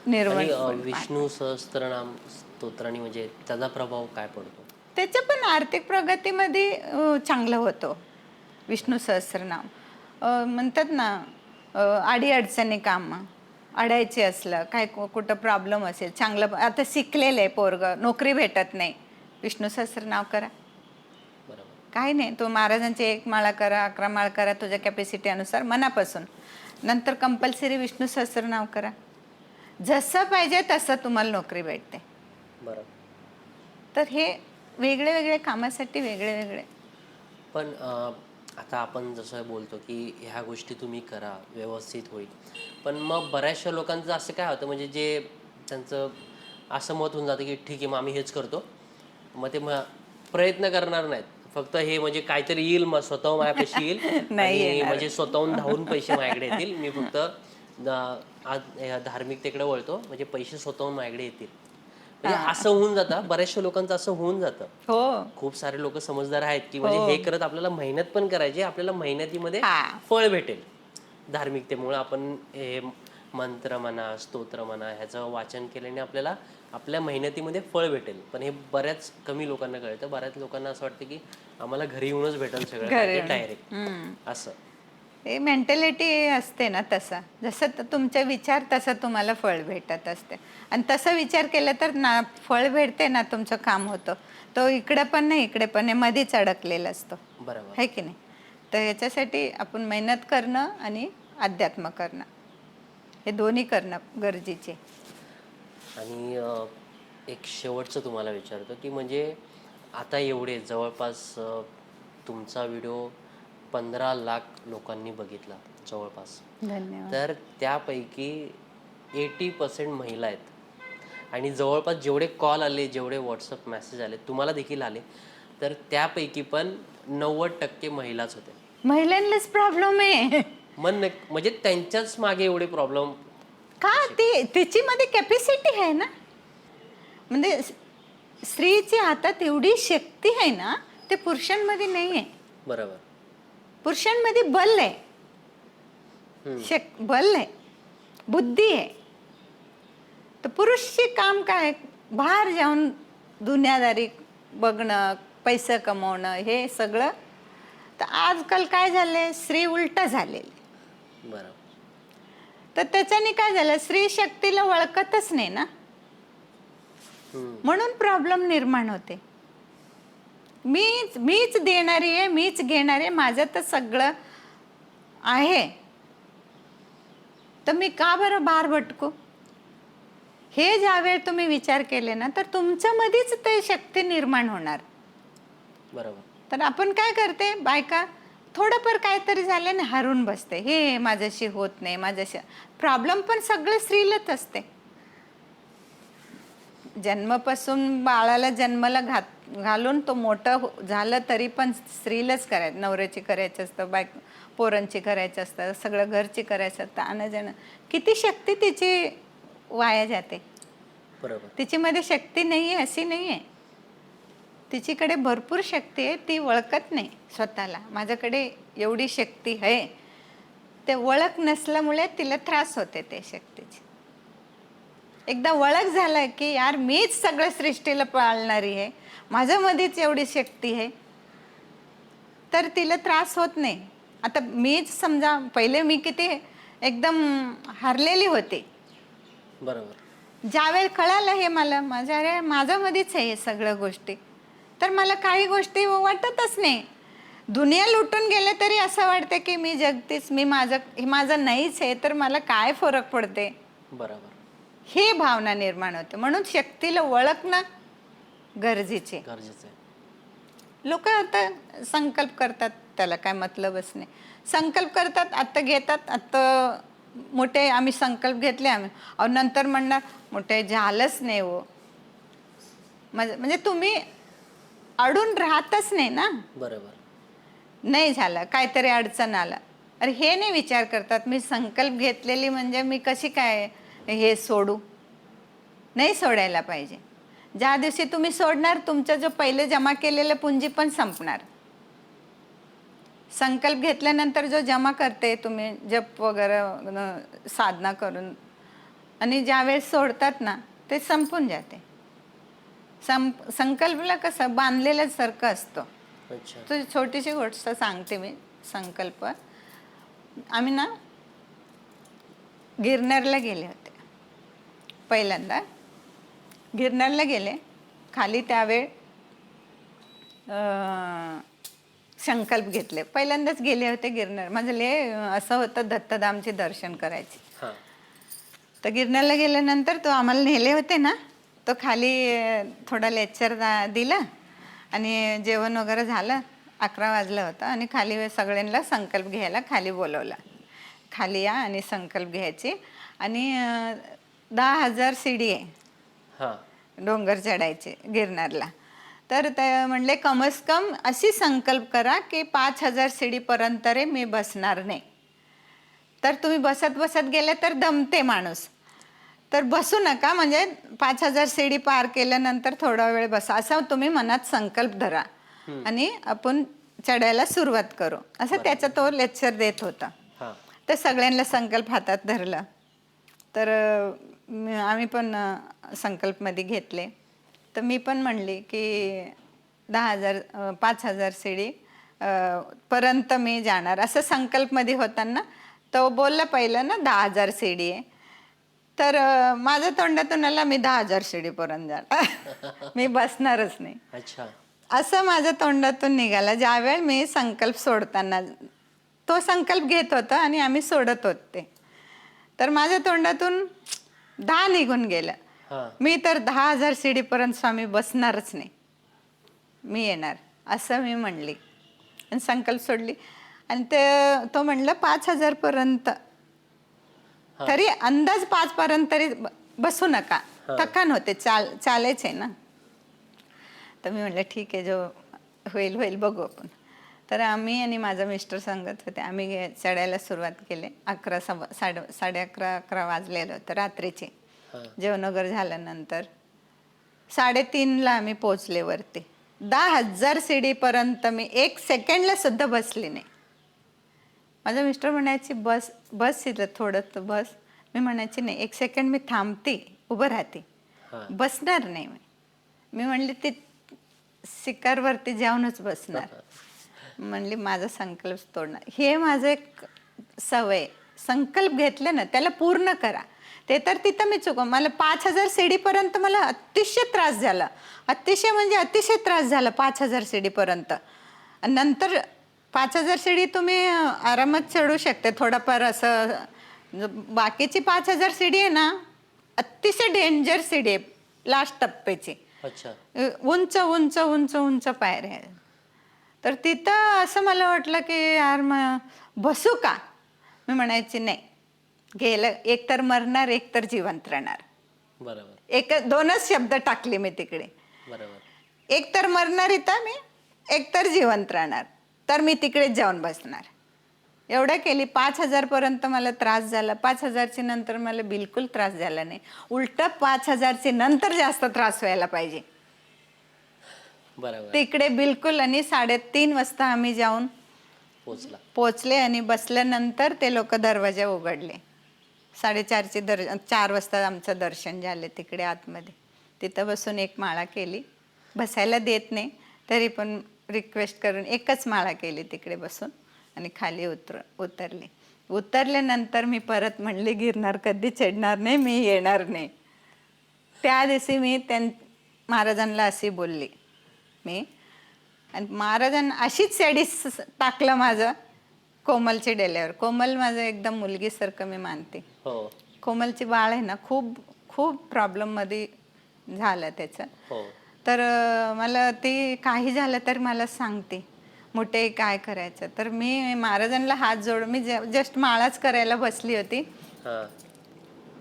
निर्माण आणि विष्णू सहस्त्रनाम स्तोत्राने म्हणजे त्याचा प्रभाव काय पडतो? त्याच्या पण आर्थिक प्रगतीमध्ये चांगलं होतं विष्णू सहस्त्रनाम. म्हणतात ना, अडी-अडचणी कामं अडायचे असलं, काय कुठं प्रॉब्लेम असेल, चांगलं आता शिकलेलं आहे पोरगं, नोकरी भेटत नाही, विष्णू सहस्त्रनाम करा. बरोबर. काही नाही, तो महाराजांचे 1 माळा करा, 11 माळा करा तुझ्या कॅपॅसिटी अनुसार मनापासून. नंतर कंपल्सरी विष्णू सहस्त्रनाम करा. जसं पाहिजे तसं तुम्हाला नोकरी भेटते. बरोबर. तर हे वेगळे वेगळे कामासाठी वेगळे वेगळे. पण आता आपण जसं बोलतो की ह्या गोष्टी तुम्ही करा, व्यवस्थित होईल. पण मग बऱ्याचशा लोकांचं असं काय होतं म्हणजे जे त्यांचं असं मत होऊन जातं की ठीक आहे, मग आम्ही हेच करतो. मग ते प्रयत्न करणार नाहीत. फक्त हे म्हणजे काहीतरी येईल, मग स्वतःहून माझ्यापाशी येईल नाही आणि येणार. म्हणजे स्वतःहून धावून पैसे माझ्याकडे येतील. मी फक्त आज ह्या धार्मिकतेकडे वळतो, म्हणजे पैसे स्वतःहून माझ्याकडे येतील. म्हणजे हां. असं होऊन जातं. बऱ्याचशा लोकांचं असं होऊन जातं. हो, खूप सारे लोक समजदार आहेत, की हो. म्हणजे हे करत आपल्याला मेहनत पण करायची, आपल्याला मेहनतीमध्ये हां. फळ भेटेल. धार्मिकतेमुळे आपण हे मंत्र म्हणा, स्तोत्र म्हणा, ह्याचं वाचन केल्याने आपल्याला आपल्या मेहनतीमध्ये फळ भेटेल. पण हे बऱ्याच कमी लोकांना कळतं. बऱ्याच लोकांना असं वाटतं, की आम्हाला घरी येऊनच भेटेल सगळं काय घरी ते डायरेक्ट हं. असं. हे मेंटॅलिटी असते ना तसं. जसं तुमचे विचार तसं तुम्हाला फळ भेटत असते. आणि तसं विचार केला तर ना फळ भेटते ना तुमचं काम होतं. तो इकडे पण नाही, इकडे पण नाही, मध्येच अडकलेला असतो. बरोबर. आहे की नाही? तर याच्यासाठी आपण मेहनत करणं आणि अध्यात्म करणं, हे दोन्ही करणं गरजेचे. आणि एक शेवटचं तुम्हाला विचारतो, की म्हणजे आता एवढे जवळपास तुमचा व्हिडिओ 15 लाख लोकांनी बघितला जवळपास. धन्यवाद. तर त्यापैकी 80% महिला आहेत आणि जवळपास जेवढे कॉल आले, जेवढे व्हॉट्सअप मेसेज आले, तुम्हाला देखील आले, तर त्यापैकी पण 90% महिलाच होत्या. महिलांनाच प्रॉब्लेम आहे. म्हणजे त्यांच्याच मागे एवढे प्रॉब्लेम का? कसे काय? ती तिच्यामध्ये कॅपॅसिटी आहे ना. म्हणजे स्त्रीच्या हातात एवढी शक्ती आहे ना, ते पुरुषांमध्ये नाही आहे. बरोबर. पुरुषांमध्ये बल आहे, हम्म. बल आहे, बुद्धी आहे. तर पुरुषचे काम काय? बाहेर जाऊन दुनियादारी बघणं, पैसे कमवणं, हे सगळं. तर आजकाल काय झालंय, स्त्री उलट झालेली. बरोबर. तर त्याच्याने काय झालं, स्त्री शक्तीला ओळखतच नाही ना, हम्म. म्हणून प्रॉब्लेम निर्माण होते. मीच मीच देणारी आहे, मीच घेणार आहे, माझं तर सगळं आहे, तर मी का बरं बाहेर भटकू? हे ज्यावेळी तुम्ही विचार केले ना, तर तुमच्यामध्येच ते शक्ती निर्माण होणार. बरोबर. तर आपण काय करते, बायका थोडंफार काहीतरी झालं ना हरून बसते, हे माझ्याशी होत नाही, माझ्याशी. प्रॉब्लेम पण सगळं स्त्रीलाच असते. जन्मापासून बाळाला जन्माला घालून तो मोठं झालं तरी पण स्त्रीलाच करायचं. नवऱ्याची करायचं असतं, पोरांची करायचं असतं, सगळं घरची करायचं असतं, आणं जाणं. किती शक्ती तिची वाया जाते. बरोबर. तिच्यामध्ये शक्ती नाही आहे अशी नाही आहे. तिच्याकडे भरपूर शक्ती आहे, ती ओळखत नाही स्वतःला. माझ्याकडे एवढी शक्ती आहे, ते ओळख नसल्यामुळे तिला त्रास होते ते शक्तीची. एकदा ओळख झालं की यार मीच सगळ्या सृष्टीला पाळणारी आहे, माझ्यामध्येच एवढी शक्ती आहे, तर तिला त्रास होत नाही. आता मीच समजा पहिले मी किती एकदम हरलेली होते. बरोबर. ज्यावेळेस कळालं हे मला, अरे माझ्यामध्येच आहे हे सगळ्या गोष्टी, तर मला काही गोष्टी वाटतच नाही. दुनिया लुटून गेले तरी असं वाटतं की मी जगतेच, हे माझं नाहीच आहे, तर मला काय फरक पडते, बरोबर. हे भावना निर्माण होते. म्हणून शक्तीला ओळखणं गरजेचे. गरजेचं आहे. लोक आता संकल्प करतात, त्याला काय मतलबच नाही. संकल्प करतात, आता घेतात, आता मोठे आम्ही संकल्प घेतले आम्ही, अहो नंतर म्हणणार मोठे झालंच नाही हो. म्हणजे तुम्ही अडून राहतच नाही ना. बरोबर. नाही झालं, काहीतरी अडचण आलं, अरे हे नाही विचार करतात मी संकल्प घेतलेली म्हणजे मी कशी काय हे सोडू. नाही सोडायला पाहिजे. ज्या दिवशी तुम्ही सोडणार, तुमचं जो पहिले जमा केलेलं पुंजी पण संपणार. संकल्प घेतल्यानंतर जो जमा करते तुम्ही जप वगैरे साधना करून, आणि ज्यावेळेस सोडतात ना ते संपून जाते. संकल्पला कसं बांधलेलं सारखं असतं. अच्छा. तर छोटीशी गोष्ट सांगते मी. संकल्प आम्ही ना गिरनारला गेले होते पहिल्यांदा. गिरनारला गेले खाली त्यावेळ संकल्प घेतले. पहिल्यांदाच गेले होते गिरनार. माझं लय असं होतं दत्तधामचे दर्शन करायचे. हां. तर गिरनारला गेल्यानंतर तो आम्हाला नेले होते ना, तो खाली थोडा लेक्चर दिलं आणि जेवण वगैरे झालं. 11 वाजलं होतं आणि खाली सगळ्यांना संकल्प घ्यायला खाली बोलवलं. खाली या आणि संकल्प घ्यायची आणि 10,000 सीडी आहे हां. डोंगर चढायचे गिरनारला. तर ते म्हणले कमस कम अशी संकल्प करा की 5,000 सीडीपर्यंत रे मी बसणार नाही. तर तुम्ही बसत बसत गेले तर दमते माणूस. तर बसू नका, म्हणजे 5,000 सीडी पार केल्यानंतर थोडा वेळ बसा, असं तुम्ही मनात संकल्प धरा आणि आपण चढायला सुरुवात करू, असं त्याचा तो लेक्चर देत होता. हां. तर सगळ्यांना संकल्प हातात धरला. तर आम्ही पण संकल्पमध्ये घेतले. तर मी पण म्हणली की 5,000 सीडी पर्यंत मी जाणार, असं संकल्पमध्ये होताना तो बोलला पहिलं ना 10,000 सीडी आहे. तर माझ्या तोंडातून आला मी 10,000 सीडीपर्यंत जाणार. मी बसणारच नाही, अच्छा. असं माझ्या तोंडातून निघाला. ज्यावेळी मी संकल्प सोडताना तो संकल्प घेत होता आणि आम्ही सोडत होते, तर माझ्या तोंडातून 10 निघून गेलं. हां. मी तर 10,000 सीडीपर्यंत स्वामी बसणारच नाही, मी येणार, असं मी म्हणली आणि संकल्प सोडली. आणि तो म्हणलं 5,000 पर्यंत, तरी अंदाज 5 पर्यंत तरी बसू नका, थकान होते, चालायचे ना. तर मी म्हणलं ठीक आहे, जो होईल होईल बघू आपण. तर आम्ही आणि माझा मिस्टर सांगत होते, आम्ही चढायला सुरुवात केली. 11:30 वाजलेलं होतं रात्रीचे. जेवण वगैरे झाल्यानंतर 3:30ला आम्ही पोचले वरती. 10,000 सीडीपर्यंत मी 1 सेकंडला सुद्धा बसली नाही. माझा मिस्टर म्हणायची बस बस इथं थोडं बस. मी म्हणायची नाही, 1 सेकंड मी थांबते, उभं राहते, बसणार नाही. मी म्हणली ती शिखरवरती जाऊनच बसणार. म्हणली माझा संकल्प तोडणार. हे माझं एक सवय. संकल्प घेतले ना त्याला पूर्ण करा. ते तर तिथं मी चुकव. मला 5,000 सीडीपर्यंत मला अतिशय त्रास झाला, अतिशय म्हणजे अतिशय त्रास झाला 5,000 सीडीपर्यंत. नंतर 5,000 सीडी तुम्ही आरामात चढू शकते थोडाफार. असं बाकीची 5,000 सीडी आहे ना, अतिशय डेंजर सीडी आहे लास्ट टप्प्याची. अच्छा. उंच उंच उंच उंच पायऱ्या आहेत. तर तिथं असं मला वाटलं की यार बसू का. मी म्हणायची नाही, गेलं एक तर मरणार, एक तर जिवंत राहणार. बरोबर. 2च शब्द टाकले मी तिकडे. बरोबर. एक तर मरणार इथं मी, एक तर जिवंत राहणार. तर मी तिकडेच जाऊन बसणार. एवढं केली. 5,000 पर्यंत मला त्रास झाला. 5,000ची नंतर मला बिलकुल त्रास झाला नाही. उलट 5,000ची नंतर जास्त त्रास व्हायला पाहिजे बरोबर. तिकडे बिलकुल. आणि 3:30 वाजता आम्ही जाऊन पोचले आणि बसल्यानंतर ते लोक दरवाजा उघडले. 4:30चे 4 वाजता आमचं दर्शन झालं तिकडे आतमध्ये. तिथं बसून 1 माळा केली. बसायला देत नाही, तरी पण रिक्वेस्ट करून 1च माळा केली तिकडे बसून आणि खाली उतरले. उतरल्यानंतर मी परत म्हणले गिरनार कधी चढणार नाही, मी येणार नाही. त्या दिवशी मी महाराजांना अशी बोलली मी. आणि महाराजांना अशीच सॅडीस टाकलं माझं कोमलची डेल्यावर. कोमल माझं एकदम मुलगीसारखं मी मानते. हो. कोमलची बाळ आहे ना, खूप खूप प्रॉब्लेममध्ये झालं त्याचं. हो. तर मला ती काही झालं तर मला सांगते, मोठे काय करायचं. तर मी महाराजांना हात जोड, मी जस्ट माळाच करायला बसली होती.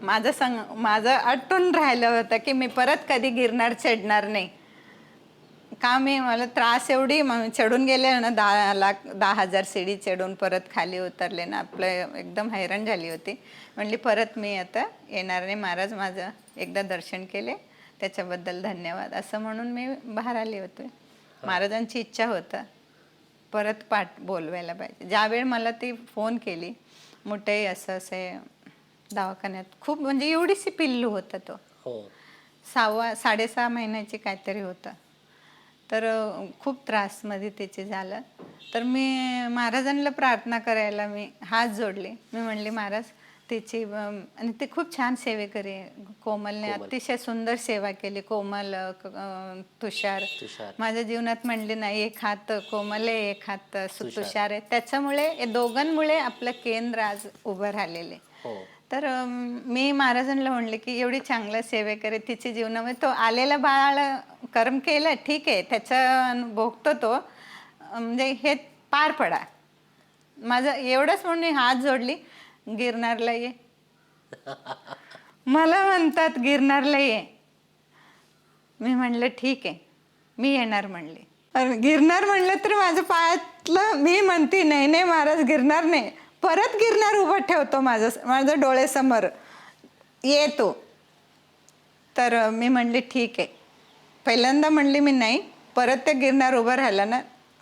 माझं आटून राहिलं होतं की मी परत कधी गिरनार चढणार नाही. का मला त्रास एवढी चढून गेले ना, 10,000 सीडी चढून परत खाली उतरले ना, आपलं एकदम हैराण झाली होती. म्हणली परत मी आता येणार नाही. महाराज माझं एकदा दर्शन केले, त्याच्याबद्दल धन्यवाद, असं म्हणून मी बाहेर आले होते. महाराजांची इच्छा होतं परत बोलवायला पाहिजे. ज्यावेळी मला ती फोन केली, मोठे असं दवाखान्यात. खूप म्हणजे एवढीशी पिल्लू होता तो. हो. 6.5 महिन्याची काहीतरी होतं. तर खूप त्रासमध्ये त्याचे झालं. तर मी महाराजांना प्रार्थना करायला मी हात जोडले. मी म्हणले, महाराज त्याची आणि ते खूप छान सेवेकरी आहे. कोमलने कोमल. अतिशय सुंदर सेवा केली. कोमल, तुषार. तुषार. माझ्या जीवनात म्हणले नाही, एक हात कोमल आहे, एक हात तुषार. तुषार आहे. त्याच्यामुळे या दोघांमुळे आपलं केंद्र आज उभं राहिलेले. हो. तर मी महाराजांना म्हणले की एवढी चांगलं सेवेकरी तिच्या जीवनामध्ये, तो आलेला बाळ कर्म केलं ठीक आहे, त्याचं भोगतो तो, म्हणजे हे पार पडा. माझं एवढंच म्हणून मी हात जोडली, गिरनारला ये. मला म्हणतात गिरनारला ये. मी म्हणलं ठीक आहे, मी येणार म्हणले. अरे गिरनार म्हणलं तर माझं पायातलं, मी म्हणते नाही नाही महाराज गिरनार नाही, परत गिरनार उभं ठेवतो माझं डोळ्यासमोर, येतो. तर मी म्हणले ठीक आहे. पहिल्यांदा म्हणले मी नाही, परत ते गिरनार उभं राहिलं ना,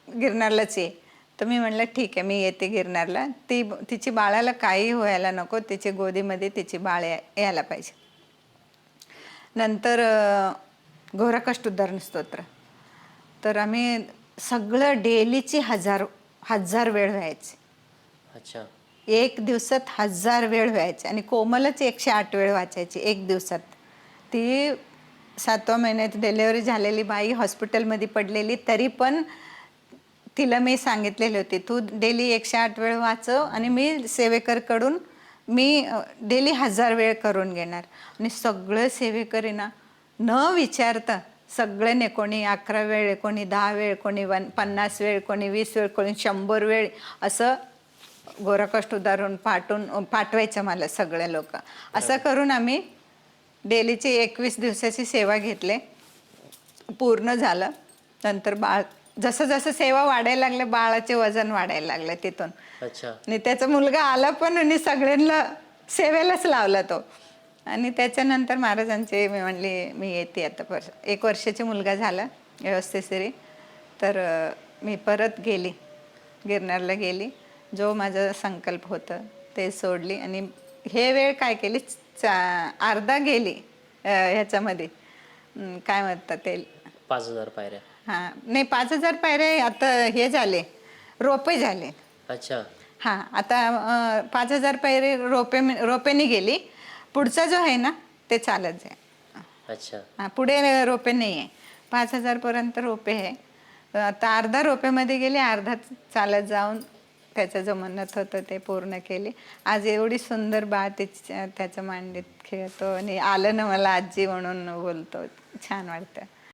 गिरनारलाच ये. तर मी म्हणलं ठीक आहे, मी येते गिरनारला. तिची बाळाला काही व्हायला नको, तिची गोदीमध्ये तिची बाळ यायला पाहिजे. नंतर घोरकष्ट उद्धारण स्तोत्र. तर आम्ही सगळं डेलीची हजार वेळ व्हायचे. अच्छा. एक दिवसात 1000 वेळ व्हायचे. आणि कोमलच 108 वेळ वाचायची एक दिवसात. ती 7व्या महिन्यात डिलेव्हरी झालेली बाई, हॉस्पिटलमध्ये पडलेली, तरी पण तिला मी सांगितलेले होते, तू डेली 108 वेळ वाचव आणि मी सेवेकरकडून मी डेली 1000 वेळ करून घेणार. आणि सगळं सेवेकरी ना न विचारता सगळ्यांनी, कोणी 11 वेळ, कोणी 10 वेळ, कोणी 50 वेळ, कोणी 20 वेळ, कोणी 100 वेळ, असं घोरकष्ट उद्धारण पाठवायचं मला सगळे लोक. असं करून आम्ही डेलीची 21 दिवसाची सेवा घेतले. पूर्ण झालं. नंतर बाळ जसं जसं सेवा वाढायला लागले, बाळाचे वजन वाढायला लागलं तिथून. अच्छा. आणि त्याचा मुलगा आला पण, आणि सगळ्यांना सेवेलाच लावला तो. आणि त्याच्यानंतर महाराजांचे मी म्हणले मी येते आता. 1 वर्षाचा मुलगा झाला व्यवस्थितरी. तर मी परत गेली, गिरनारला गेली. जो माझा संकल्प होतं ते सोडली. आणि हे वेळ काय केली, अर्धा गेली ह्याच्यामध्ये, काय म्हणतात ते, 5000 पायऱ्या. हां नाही, 5000 पायरे आता हे झाले, रोपे झाले. अच्छा. हां, आता 5000 पायरे रोपेने गेली. पुढचा जो आहे ना ते चालत जाय. अच्छा. हां, पुढे रोपे नाही आहे. 5000 पर्यंत रोपे आहे. आता अर्धा रोपेमध्ये गेली, अर्धा चालत जाऊन त्याचं जे म्हणत होतं ते पूर्ण केले. आज एवढी सुंदर बाळ त्याच्या मांडीत खेळतो आणि आलं ना मला आजी म्हणून बोलतो. छान वाटतं.